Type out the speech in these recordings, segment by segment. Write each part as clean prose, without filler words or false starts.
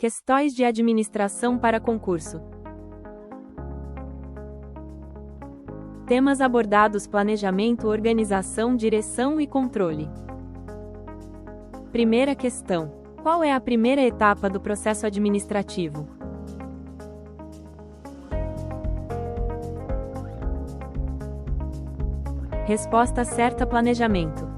Questões de administração para concurso. Temas abordados: planejamento, organização, direção e controle. Primeira questão: qual é a primeira etapa do processo administrativo? Resposta certa: planejamento.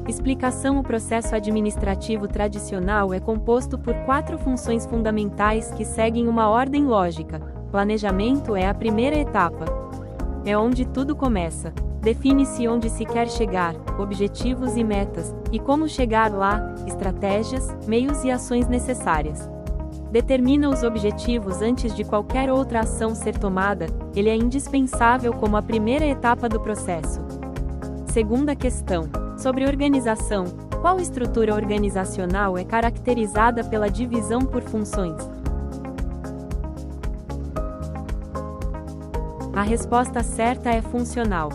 Explicação: o processo administrativo tradicional é composto por 4 funções fundamentais que seguem uma ordem lógica. Planejamento é a primeira etapa. É onde tudo começa. Define-se onde se quer chegar, objetivos e metas, e como chegar lá, estratégias, meios e ações necessárias. Determina os objetivos antes de qualquer outra ação ser tomada, ele é indispensável como a primeira etapa do processo. Segunda questão: sobre organização. Qual estrutura organizacional é caracterizada pela divisão por funções? A resposta certa é funcional.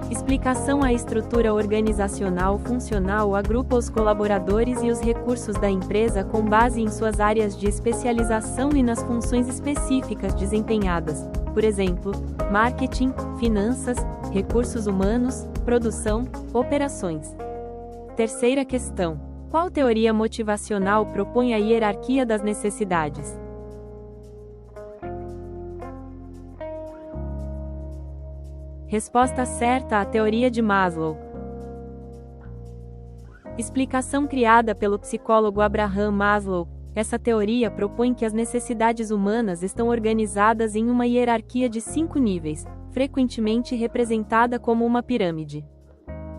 Explicação: a estrutura organizacional funcional agrupa os colaboradores e os recursos da empresa com base em suas áreas de especialização e nas funções específicas desempenhadas, por exemplo, marketing, finanças, recursos humanos, produção, operações. Terceira questão: qual teoria motivacional propõe a hierarquia das necessidades? Resposta certa: a teoria de Maslow. Explicação criada pelo psicólogo Abraham Maslow. Essa teoria propõe que as necessidades humanas estão organizadas em uma hierarquia de 5 níveis, frequentemente representada como uma pirâmide.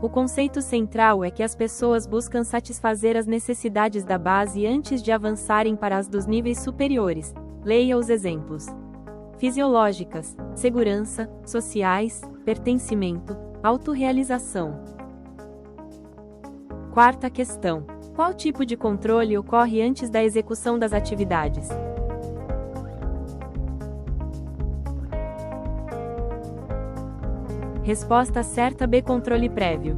O conceito central é que as pessoas buscam satisfazer as necessidades da base antes de avançarem para as dos níveis superiores. Leia os exemplos: fisiológicas, segurança, sociais, pertencimento, autorrealização. Quarta questão: qual tipo de controle ocorre antes da execução das atividades? Resposta certa: B. Controle prévio.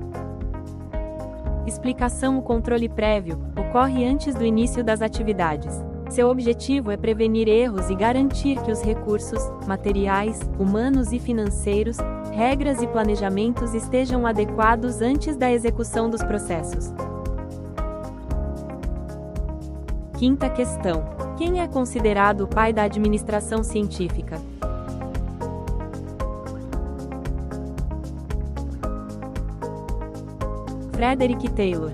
Explicação: o controle prévio ocorre antes do início das atividades. Seu objetivo é prevenir erros e garantir que os recursos, materiais, humanos e financeiros, regras e planejamentos estejam adequados antes da execução dos processos. Quinta questão: quem é considerado o pai da administração científica? Frederick Taylor.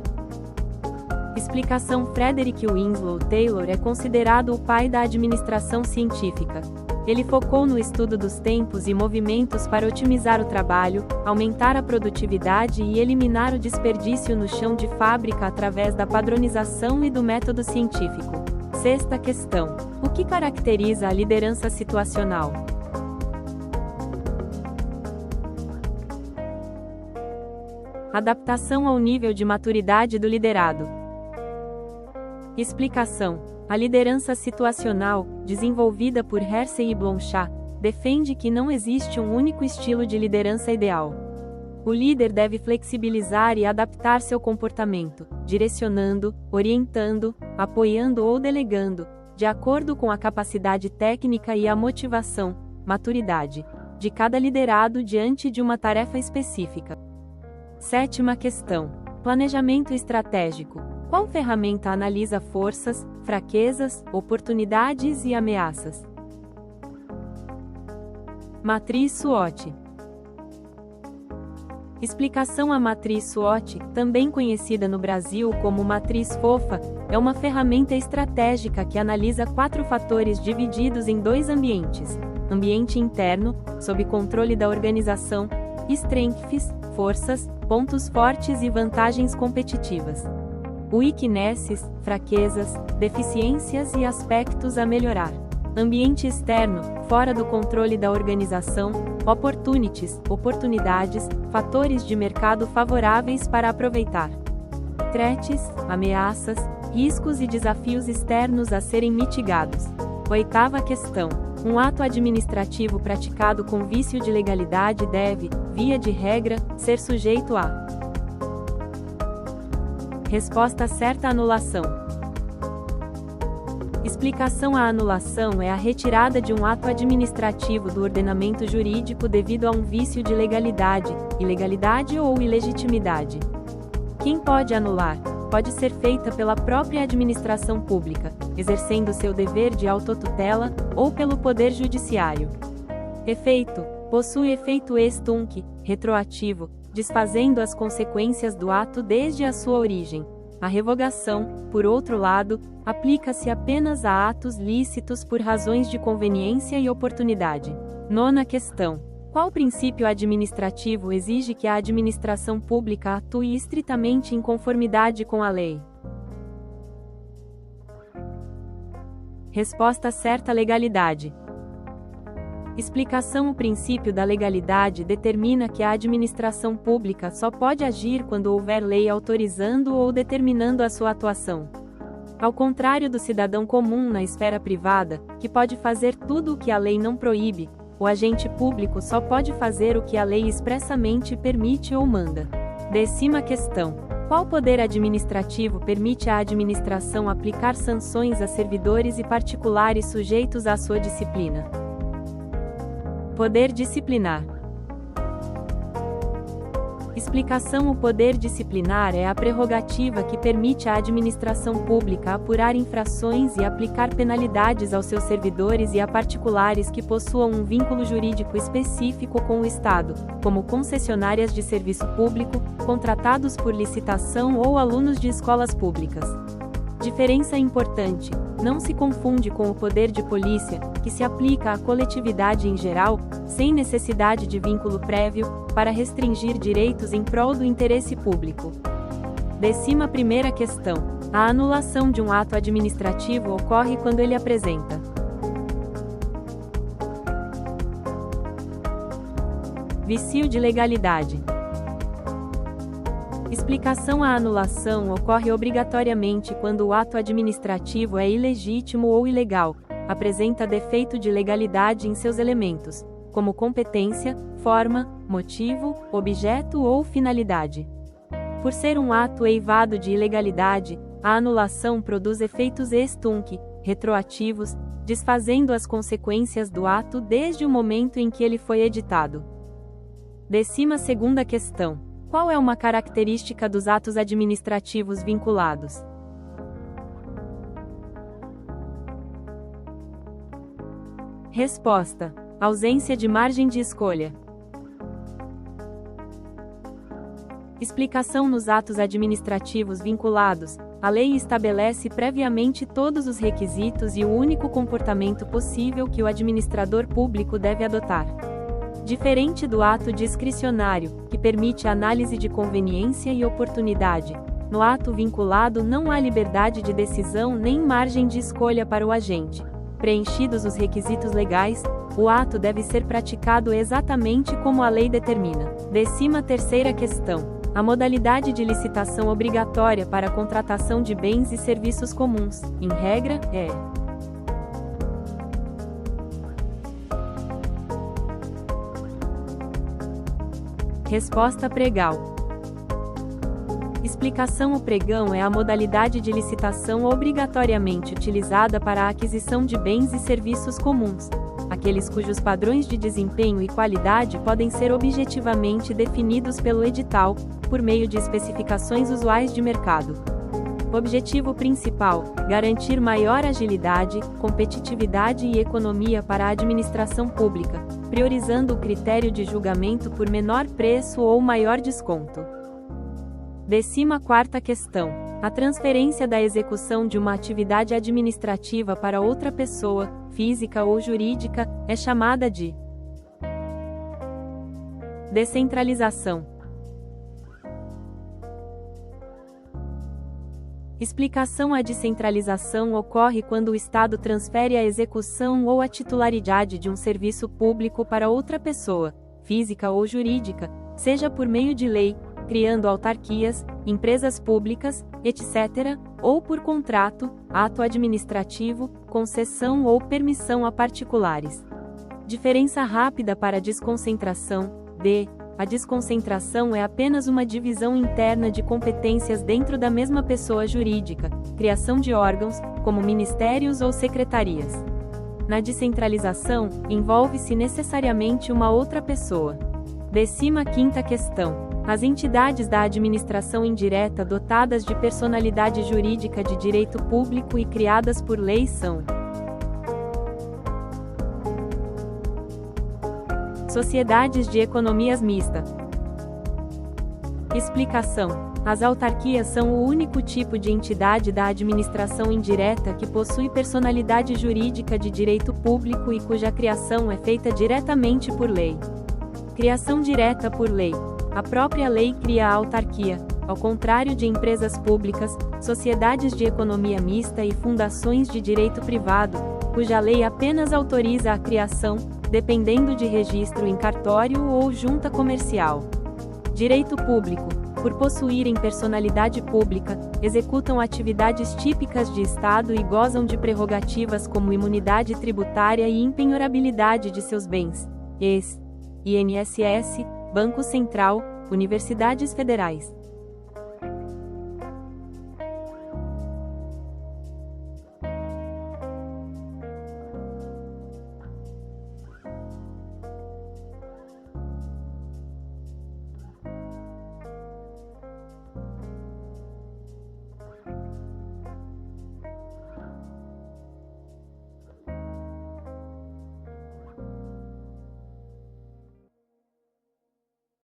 Explicação: Frederick Winslow Taylor é considerado o pai da administração científica. Ele focou no estudo dos tempos e movimentos para otimizar o trabalho, aumentar a produtividade e eliminar o desperdício no chão de fábrica através da padronização e do método científico. Sexta questão: o que caracteriza a liderança situacional? Adaptação ao nível de maturidade do liderado. Explicação: a liderança situacional, desenvolvida por Hersey e Blanchard, defende que não existe um único estilo de liderança ideal. O líder deve flexibilizar e adaptar seu comportamento, direcionando, orientando, apoiando ou delegando, de acordo com a capacidade técnica e a motivação, maturidade, de cada liderado diante de uma tarefa específica. Sétima questão: planejamento estratégico. Qual ferramenta analisa forças, fraquezas, oportunidades e ameaças? Matriz SWOT. Explicação: a matriz SWOT, também conhecida no Brasil como matriz FOFA, é uma ferramenta estratégica que analisa 4 fatores divididos em 2 ambientes: ambiente interno, sob controle da organização, strengths, forças, pontos fortes e vantagens competitivas. Weaknesses, fraquezas, deficiências e aspectos a melhorar. Ambiente externo, fora do controle da organização, opportunities, oportunidades, fatores de mercado favoráveis para aproveitar. Threats, ameaças, riscos e desafios externos a serem mitigados. Oitava questão: um ato administrativo praticado com vício de legalidade deve, via de regra, ser sujeito a. Resposta certa: anulação. Explicação: a anulação é a retirada de um ato administrativo do ordenamento jurídico devido a um vício de legalidade, ilegalidade ou ilegitimidade. Quem pode anular? Pode ser feita pela própria administração pública, exercendo seu dever de autotutela, ou pelo Poder Judiciário. Efeito: possui efeito ex tunc, retroativo, desfazendo as consequências do ato desde a sua origem. A revogação, por outro lado, aplica-se apenas a atos lícitos por razões de conveniência e oportunidade. Nona questão: qual princípio administrativo exige que a administração pública atue estritamente em conformidade com a lei? Resposta certa: legalidade. Explicação: o princípio da legalidade determina que a administração pública só pode agir quando houver lei autorizando ou determinando a sua atuação. Ao contrário do cidadão comum na esfera privada, que pode fazer tudo o que a lei não proíbe, o agente público só pode fazer o que a lei expressamente permite ou manda. 10ª questão: qual poder administrativo permite à administração aplicar sanções a servidores e particulares sujeitos à sua disciplina? Poder disciplinar. Explicação: o poder disciplinar é a prerrogativa que permite à administração pública apurar infrações e aplicar penalidades aos seus servidores e a particulares que possuam um vínculo jurídico específico com o Estado, como concessionárias de serviço público, contratados por licitação ou alunos de escolas públicas. Diferença importante: não se confunde com o poder de polícia, que se aplica à coletividade em geral, sem necessidade de vínculo prévio, para restringir direitos em prol do interesse público. 11ª questão: a anulação de um ato administrativo ocorre quando ele apresenta vício de legalidade. Explicação: a anulação ocorre obrigatoriamente quando o ato administrativo é ilegítimo ou ilegal, apresenta defeito de legalidade em seus elementos, como competência, forma, motivo, objeto ou finalidade. Por ser um ato eivado de ilegalidade, a anulação produz efeitos ex tunc, retroativos, desfazendo as consequências do ato desde o momento em que ele foi editado. 12ª questão: qual é uma característica dos atos administrativos vinculados? Resposta: ausência de margem de escolha. Explicação: nos atos administrativos vinculados, a lei estabelece previamente todos os requisitos e o único comportamento possível que o administrador público deve adotar. Diferente do ato discricionário, que permite análise de conveniência e oportunidade, no ato vinculado não há liberdade de decisão nem margem de escolha para o agente. Preenchidos os requisitos legais, o ato deve ser praticado exatamente como a lei determina. 13ª questão: a modalidade de licitação obrigatória para a contratação de bens e serviços comuns, em regra, é Resposta: pregão. Explicação: o pregão é a modalidade de licitação obrigatoriamente utilizada para a aquisição de bens e serviços comuns, aqueles cujos padrões de desempenho e qualidade podem ser objetivamente definidos pelo edital, por meio de especificações usuais de mercado. Objetivo principal: garantir maior agilidade, competitividade e economia para a administração pública, priorizando o critério de julgamento por menor preço ou maior desconto. 14ª questão: a transferência da execução de uma atividade administrativa para outra pessoa, física ou jurídica, é chamada de descentralização. Explicação: a descentralização ocorre quando o Estado transfere a execução ou a titularidade de um serviço público para outra pessoa, física ou jurídica, seja por meio de lei, criando autarquias, empresas públicas, etc., ou por contrato, ato administrativo, concessão ou permissão a particulares. Diferença rápida para desconcentração: a desconcentração é apenas uma divisão interna de competências dentro da mesma pessoa jurídica, criação de órgãos, como ministérios ou secretarias. Na descentralização, envolve-se necessariamente uma outra pessoa. 15ª questão. As entidades da administração indireta dotadas de personalidade jurídica de direito público e criadas por lei são: sociedades de economias mista. Explicação: as autarquias são o único tipo de entidade da administração indireta que possui personalidade jurídica de direito público e cuja criação é feita diretamente por lei. Criação direta por lei. A própria lei cria a autarquia, ao contrário de empresas públicas, sociedades de economia mista e fundações de direito privado, cuja lei apenas autoriza a criação, dependendo de registro em cartório ou junta comercial. Direito público. Por possuírem personalidade pública, executam atividades típicas de Estado e gozam de prerrogativas como imunidade tributária e impenhorabilidade de seus bens, INSS, Banco Central, universidades federais.